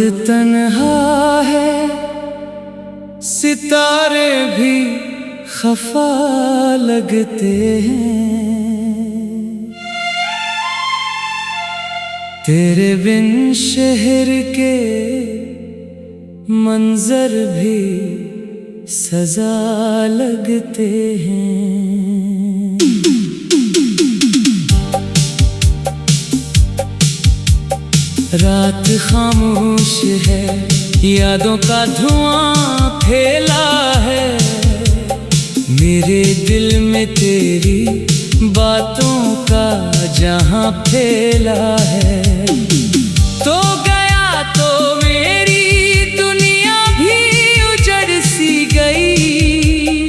तन्हा है, सितारे भी खफा लगते हैं। तेरे बिन शहर के मंजर भी सजा लगते हैं। रात खामोश है, यादों का धुआं फैला है। मेरे दिल में तेरी बातों का जहां फैला है। तो गया तो मेरी दुनिया भी उजड़ सी गई।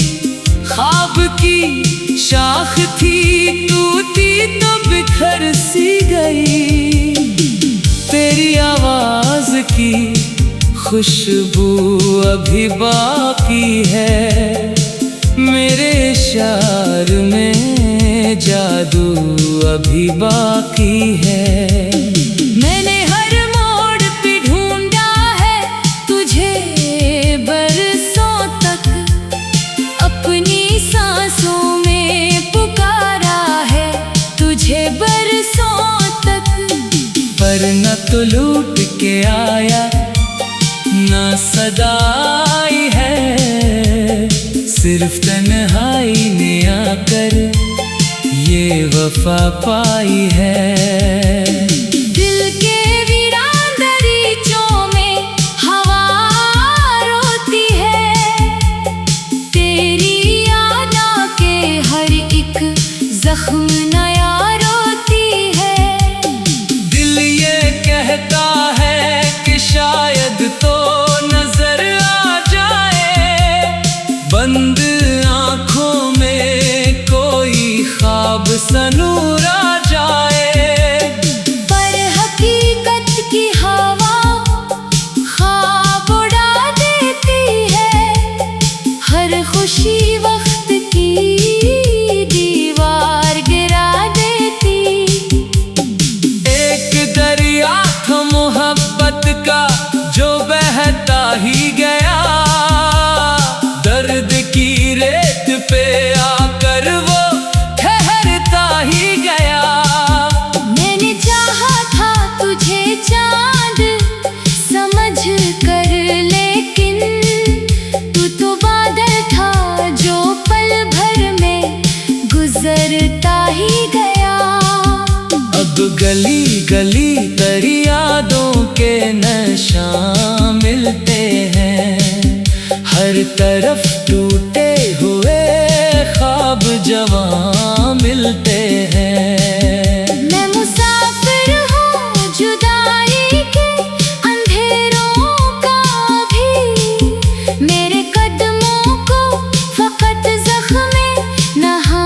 ख्वाब की शाख थी टूटी तो बिखर सी गई। तेरी आवाज की खुशबू अभी बाकी है। मेरे इशार में जादू अभी बाकी है। मैंने हर मोड़ पे ढूंढा है तुझे बरसों तक। अपनी सांसों में पुकारा है तुझे बरसों तक। पर न तो लूट के आया ना सदाई है। सिर्फ तन्हाई ने आकर ये वफा पाई है। दिल के वीरान दरीचों में हवा रोती है। तेरी यादा के हर एक जख्म नया रोती है। दिल ये कहता है कि शायद तो नजर आ जाए। बंद आँखों में कोई ख्वाब सा नूर आ जाए। पर हकीकत की हवा ख्वाब उड़ा देती है। हर खुशी वक्त की दीवार गिरा देती। एक दरिया था मोहब्बत का जो बहता ही गया। दर्द की रेत पे आकर वो ठहरता ही गया। मैंने चाहा था तुझे चांद समझ कर, लेकिन तू तो बादल था जो पल भर में गुजरता ही गया। अब गली गली तेरी यादों के नशा मिलते हैं। हर तरफ टूटे हुए ख्वाब जवां मिलते हैं। मैं मुसाफिर हूँ जुदाई के अंधेरों का भी। मेरे कदमों को फकत ज़ख्मे नहा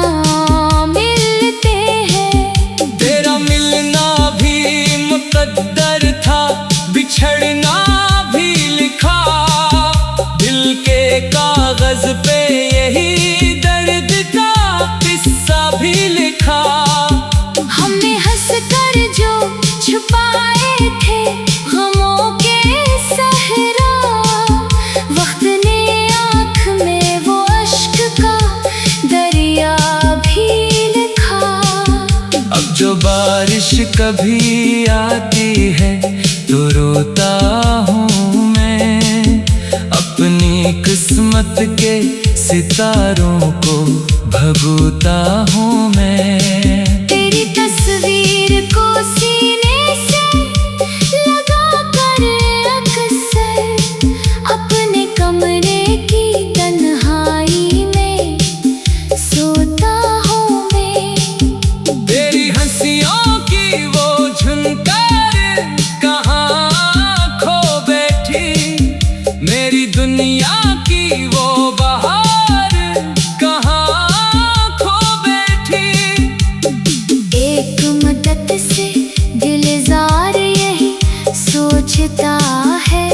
मिलते हैं। तेरा मिलना भी मुक़द्दर था, बिछड़ना भी लिखा। दिल के कागज पे यही दर्द का किस्सा भी लिखा। हमने हंस कर जो छुपाए थे गमों के सहरा। वक्त ने आँख में वो अश्क का दरिया भी लिखा। अब जो बारिश कभी आती है तो रोता हूँ मैं। अपनी किस्मत के सितारों को भगोता हूँ मैं। तेरी तस्वीर को सीने से लगा कर अक्सर अपने कमरे की तन्हाई में सोता हूँ मैं। तेरी हंसियों की वो झुनकार कहाँ खो बैठी। मेरी दुनिया की वो बहार कहाँ खो बैठी। एक मदद से दिलजार यही सोचता है।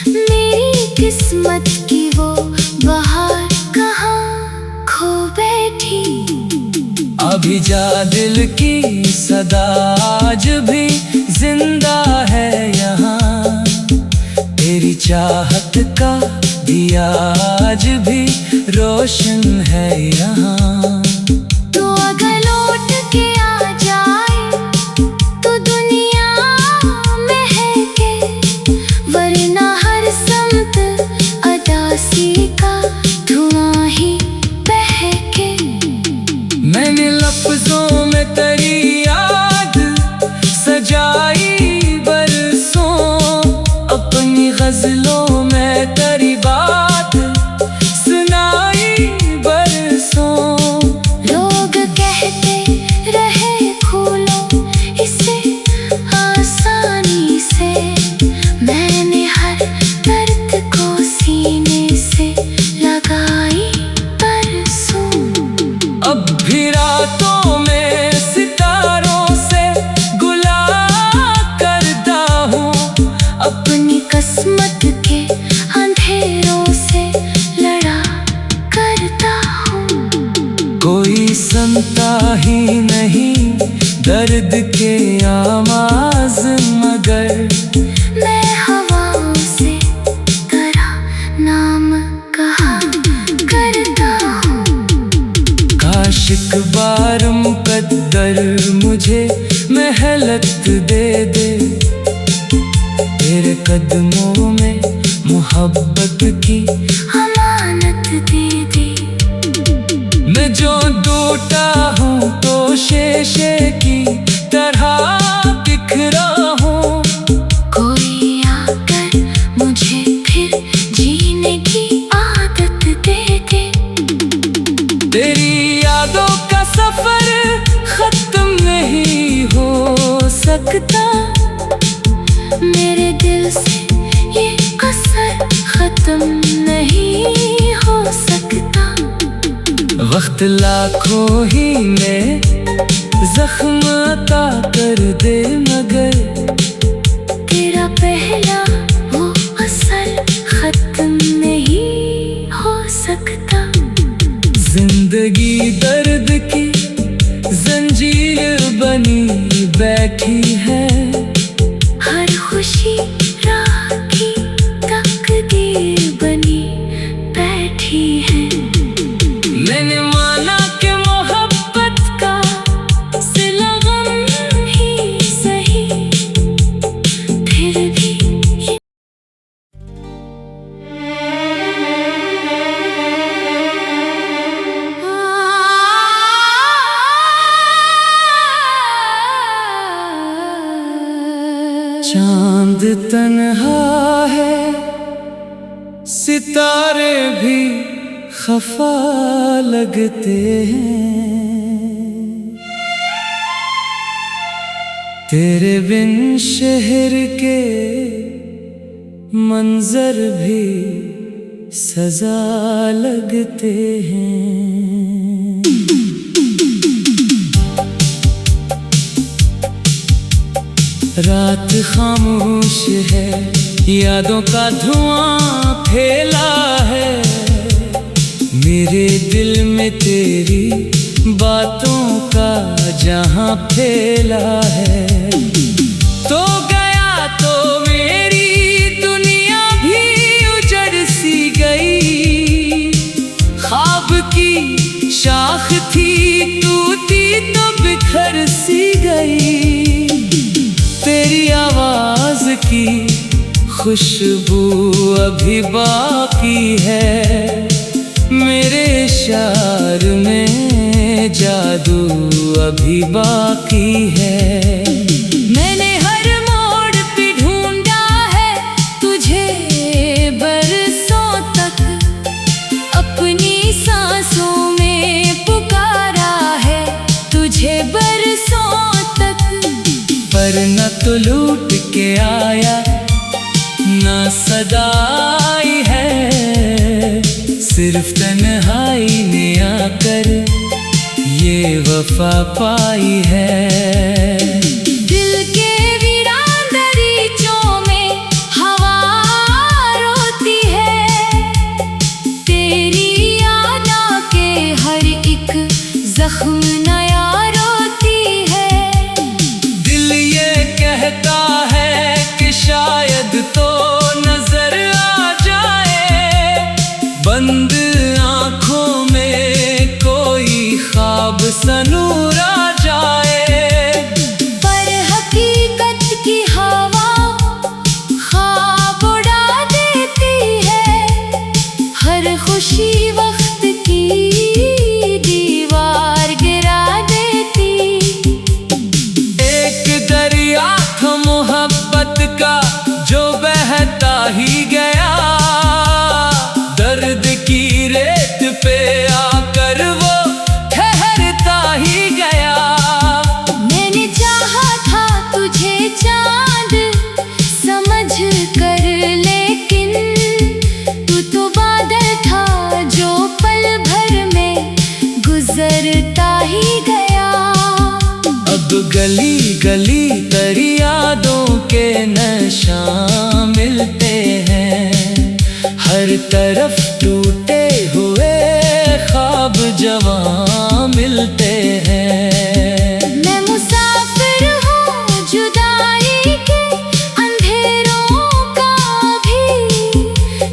मेरी किस्मत की वो बहार कहाँ खो बैठी। अभी जा दिल की सदा आज भी जिंदा है यहाँ। चाहत का दिया आज भी रोशन है यहाँ। तो अगर लौट के आ जाए तो दुनिया महके, वरना हर समत अदासी का धुआं ही बहके। मैंने लफ्जों में तेरी याद सजाई बरसों, अपनी गजलों में तेरी बात सुनाई बरसों। लोग कहते रहे खोलो इसे आसानी से, मैंने हर दर्द को सीने से लगाई बरसों। अब भी रातों में सितारों से गुला करता हूँ, अपनी किस्मत के अंधेरों से लड़ा करता हूँ। कोई सुनता ही नहीं दर्द के आवाज, मगर मैं हवाओं से तेरा नाम कहा करता हूँ। काश एक बार मुकद्दर मुझे मेहलत दे दे, तेरे कदमों में मोहब्बत की अमानत दे दे। मैं जो टूटा हूँ तो शीशे की तरह बिखरा हूँ। कोई आकर मुझे फिर जीने की आदत दे दे। तेरी यादों का सफर खत्म नहीं हो सकता, मेरे दिल से ये कसर खत्म नहीं हो सकता। वक्त लाखों ही में जख्म अता कर दे, मगर तेरा पहला वो असर खत्म नहीं हो सकता। जिंदगी दर्द की जंजीर बनी बैठी है, हर खुशी राह की तकदीर बनी बैठी है। मैंने माना कि मोहब्बत का सिला गम ही सही, फिर भी चांद तन्हा है, सितारे भी खफा लगते हैं, तेरे बिन शहर के मंजर भी सजा लगते हैं। रात खामोश है, यादों का धुआं फैला है, मेरे दिल में तेरी बातों का जहां फैला है। तो गया तो मेरी दुनिया भी उजड़ सी गई, ख्वाब की शाख थी टूटी तो बिखर सी गई। तेरी आवाज की खुशबू अभी बाकी है, मेरे इशार में जादू अभी बाकी है। मैंने हर मोड़ पे ढूंढा है तुझे बरसों तक, अपनी सांसों में पुकारा है तुझे बरसों तक। पर न तो लूट के आया न सदाई है, सिर्फ तन्हाई ने आकर ये वफा पाई है। दिल के वीरान दरीचों में हवा रोती है, तेरी यादों के हर एक जख्म नया रोती है। दिल ये कहता है कि शायद तो नजर ही गया। दर्द की रेत पे आकर वो ठहरता ही गया। मैंने चाहा था तुझे चांद समझ कर, लेकिन तू तो बादल था जो पल भर में गुजरता ही गया। अब गली गली तेरी यादों के नशा मिलते हैं, हर तरफ टूटे हुए ख्वाब जवां मिलते हैं। मैं मुसाफिर हूँ जुदाई के अंधेरों का भी,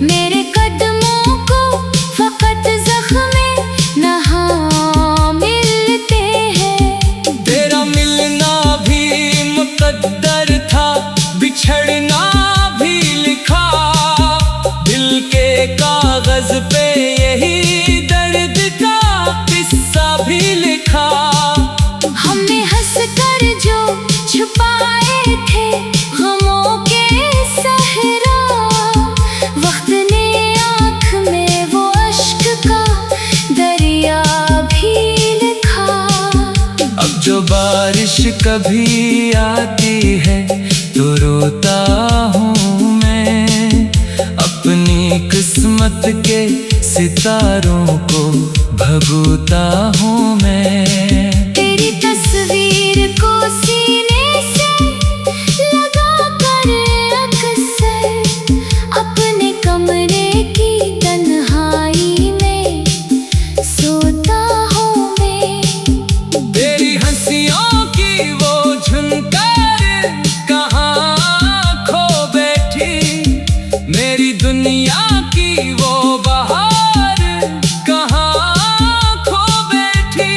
मेरे कदमों को फकत ज़ख्मे नहा मिलते हैं। तेरा मिलना भी मुक़द्दर था, बिछड़ना भी लिखा। दिल के कागज पे यही दर्द का किस्सा भी लिखा। हमने हंस कर जो छुपाए थे गमों के सहरा, वक्त ने आँख में वो अश्क का दरिया भी लिखा। अब जो बारिश कभी आती है तो रोता हूँ मैं, अपनी किस्मत के सितारों को भगोता हूँ मैं। तेरी तस्वीर को सीने से लगा कर अक्सर अपने कमरे की तन्हाई में सोता हूँ मैं। तेरी हंसियों की वो झुनकार कहाँ खो बैठी, मेरी दुनिया की वो बहार कहाँ खो बैठी।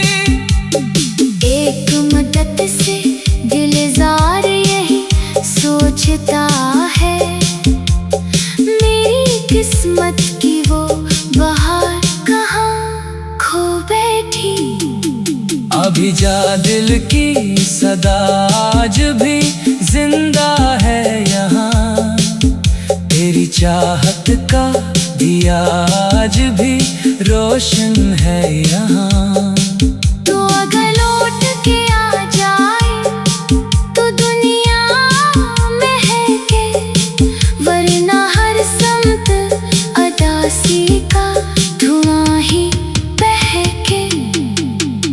एक मदद से दिलजार यही सोचता है, मेरी किस्मत की वो बहार कहाँ खो बैठी। अभी जा दिल की सदा आज भी जिंदा है यहाँ, तेरी चाहत का दिया आज भी रोशन है यहाँ। तो अगर लौट के आ जाए तो दुनिया महके, वरना हर समत अदासी का धुआं ही बहके।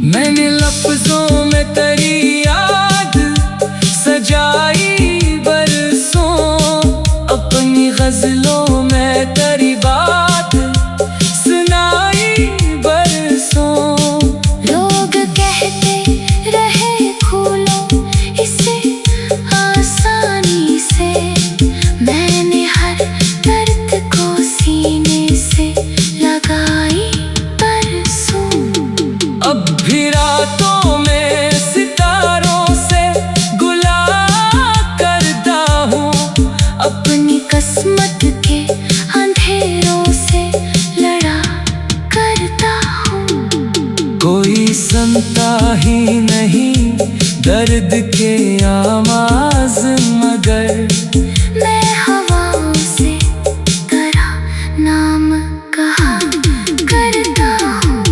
मैंने लफ्जों में तेरी याद सजाई बरसों, अपनी गजलों में तेरी बात सुनाई बरसों। लोग कहते रहे खोलो इसे आसानी से, मैंने हर दर्द को सीने से लगाई बरसों। अब भी रातों में सितारों से गुला करता हूँ, अपनी किस्मत के अंधेरों से लड़ा करता हूँ। कोई सुनता ही नहीं दर्द के आवाज, मगर मैं हवाओं से तेरा नाम कहा करता हूँ।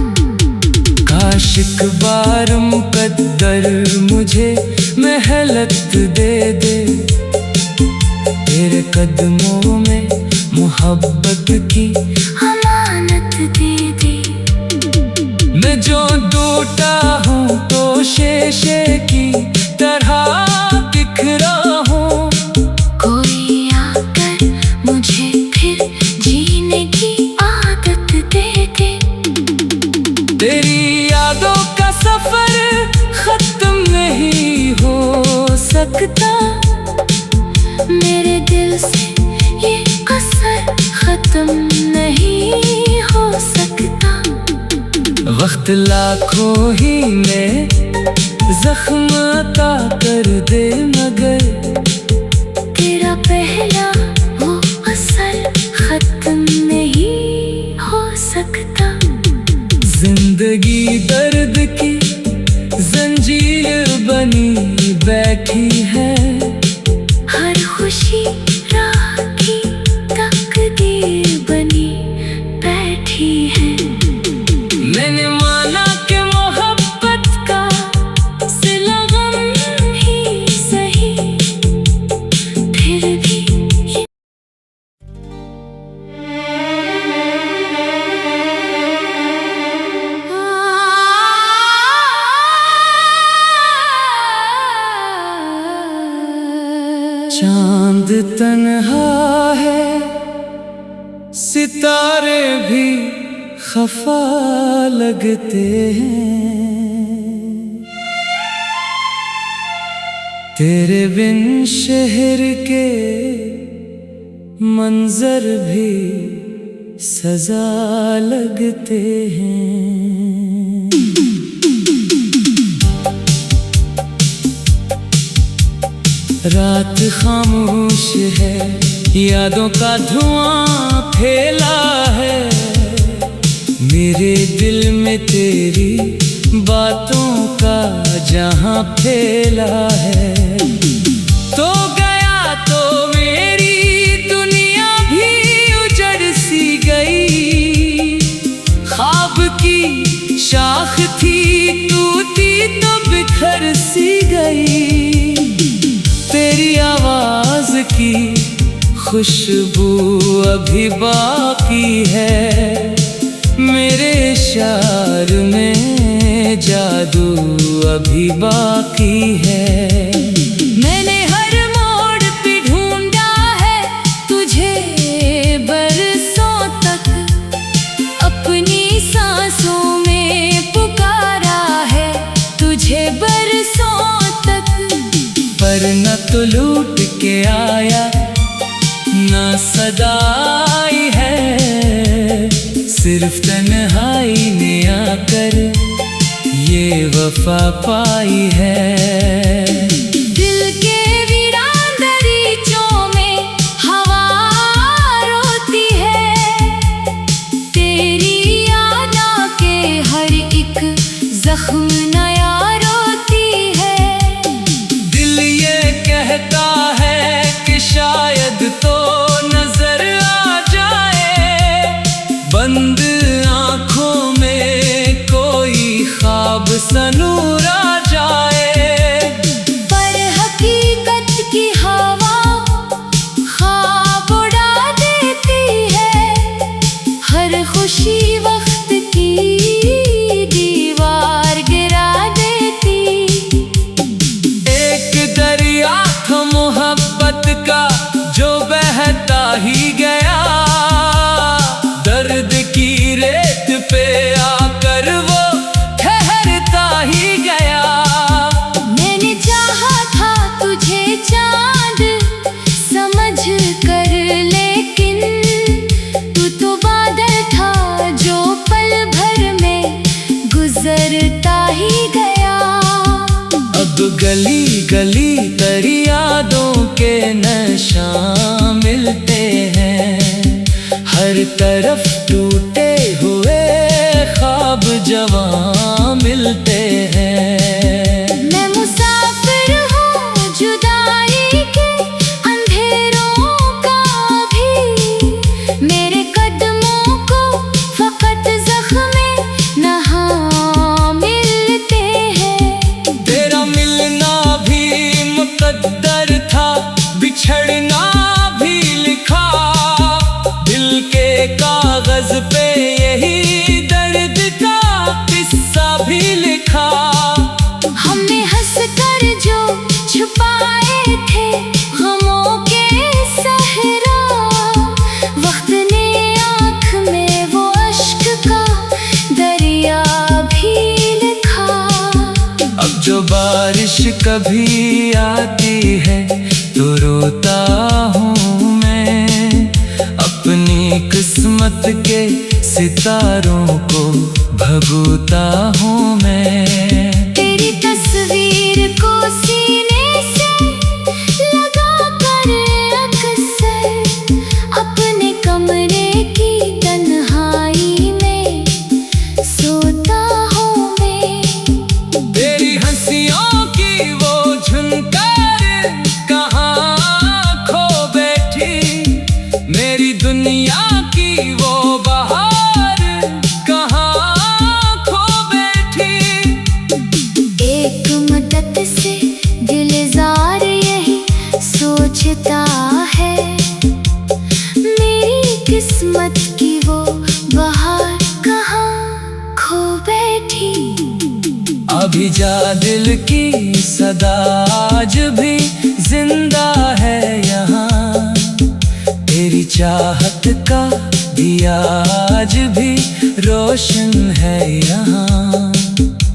काश एक बार मुकद्दर मुझे मेहलत दे दे, तेरे कदमों में मोहब्बत की अमानत दे दे। मैं जो टूटा हूँ तो शीशे की तरह बिखरा हूँ। कोई आकर मुझे फिर जीने की आदत दे दे। तेरी यादों का सफर खत्म नहीं हो सकता, मेरे दिल से ये असर खत्म नहीं हो सकता। वक्त लाखों ही में जख्म अता कर दे, मगर तेरा पहला वो असर खत्म नहीं हो सकता। जिंदगी दर्द की जंजीर बनी बैठी है, हर खुशी राखी तस्वीर बनी बैठी है। मैंने माना कि मोहब्बत का सिला गम ही सही, फिर भी चांद तन्हा है, सितारे भी खफा लगते हैं। तेरे बिन शहर के मंजर भी सजा लगते हैं। रात खामोश है, यादों का धुआं फैला है। मेरे दिल में तेरी बातों का जहां फैला है। तो गया तो मेरी दुनिया भी उजड़ सी गई। ख्वाब की शाख थी टूटी तो बिखर सी गई। तेरी आवाज की खुशबू अभी बाकी है। मेरे इशार में जादू अभी बाकी है। मैंने हर मोड़ पे ढूंढा है तुझे बरसों तक, अपनी सांसों में पुकारा है तुझे बरसों तक। पर न तो लूट के आया न सदाई है, सिर्फ तन्हाई ने आकर ये वफा पाई है। दिल के वीरान दरीचों में हवा रोती है। तेरी याद के हर एक जख्म नया रोती है। दिल ये कहता है कि शायद तो नजर आ जाए, बंद आंखों में कोई ख्वाब सा नूर आ जाए। पर हकीकत की हवा ख्वाब उड़ा देती है। हर खुशी वक्त की दीवार गिरा देती। एक दरिया था मोहब्बत का जो बहता ही गया। दर्द की रेत पे आकर वो ठहरता ही गया। मैंने चाहा था तुझे चांद समझ कर, लेकिन तू तो बादल था जो पल भर में गुजरता ही गया। अब गली गली तेरी यादों के नशा मिलते हैं। हर तरफ टूटे हुए ख्वाब जवां मिलते हैं। मैं मुसाफिर हूँ जुदाई के अंधेरों का भी। मेरे कदमों को फकत ज़ख्मे नहा मिलते हैं। तेरा मिलना भी मुकद्दर था, बिछड़ना भी लिखा। दिल के कागज पे यही दर्द का किस्सा भी लिखा। हमने हंस कर जो छुपाए थे गमों के सहरा, वक्त ने आँख में वो अश्क का दरिया भी लिखा। अब जो बारिश कभी आती है तो रोता हूँ मैं। अपनी किस्मत के सितारों को भगोता हूँ मैं। तेरी तस्वीर को सीने से लगा कर अक्सर अपने कमरे की तन्हाई में सोता हूँ मैं। तेरी हंसियों की वो झुनकार कहाँ खो बैठी। मेरी मेरी दुनिया की वो बहार कहाँ खो बैठी। एक मदद से दिलजार यही सोचता है, मेरी किस्मत की वो बहार कहाँ खो बैठी। अभी जा दिल की सदा आज भी जिंदा है यहाँ, तेरी चाहत का दिया आज भी रोशन है यहाँ।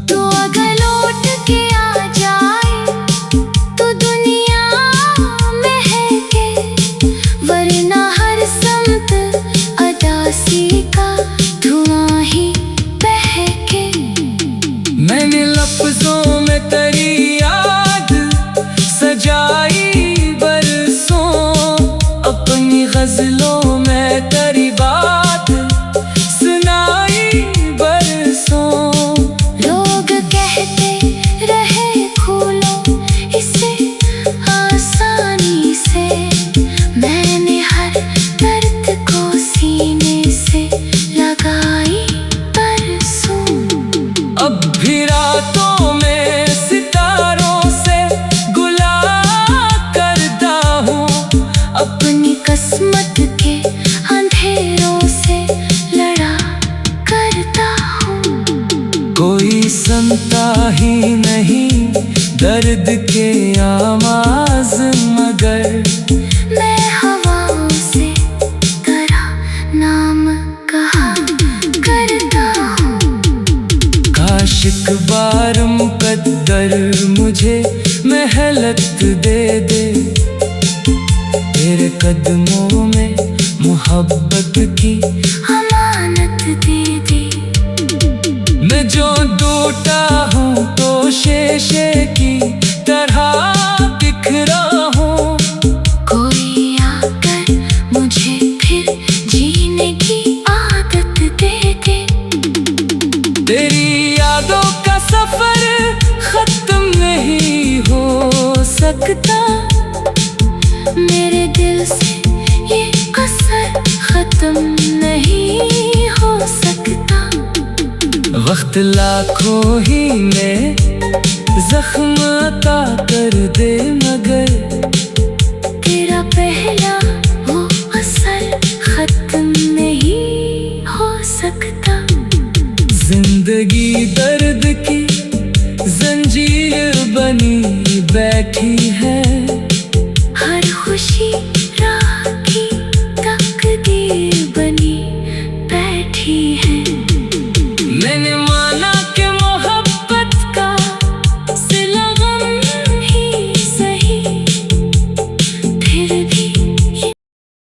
तो अगर लौट के आ जाए तो दुनिया महके, वरना हर समत अदासी का धुआं ही बहके। मैंने लफ्जों में तेरी याद सजाई बरसों, अपनी गजलों में तेरी बात सुनाई बरसों। लोग कहते रहे खोलो इसे आसानी से, मैंने हर दर्द को सीने से लगाई बरसों। अब भी रातों में सितारों से गुला करता हूँ, अपनी किस्मत के अंधेरों से लड़ा करता हूँ। कोई सुनता ही नहीं दर्द के आवाज, मगर मैं हवाओं से तेरा नाम कहा करता हूँ। काश एक बार मुकद्दर मुझे मेहलत दे दे, तेरे कदमों में मोहब्बत की अमानत दे दे। मैं जो टूटा हूँ तो शीशे की तरह बिखरा हूँ। कोई आकर मुझे फिर जीने की आदत दे दे। तेरी यादों का सफर खत्म नहीं हो सकता, मेरे दिल से ये असर खत्म नहीं हो सकता। वक्त लाखों ही में जख्म अता कर दे, मगर तेरा पहला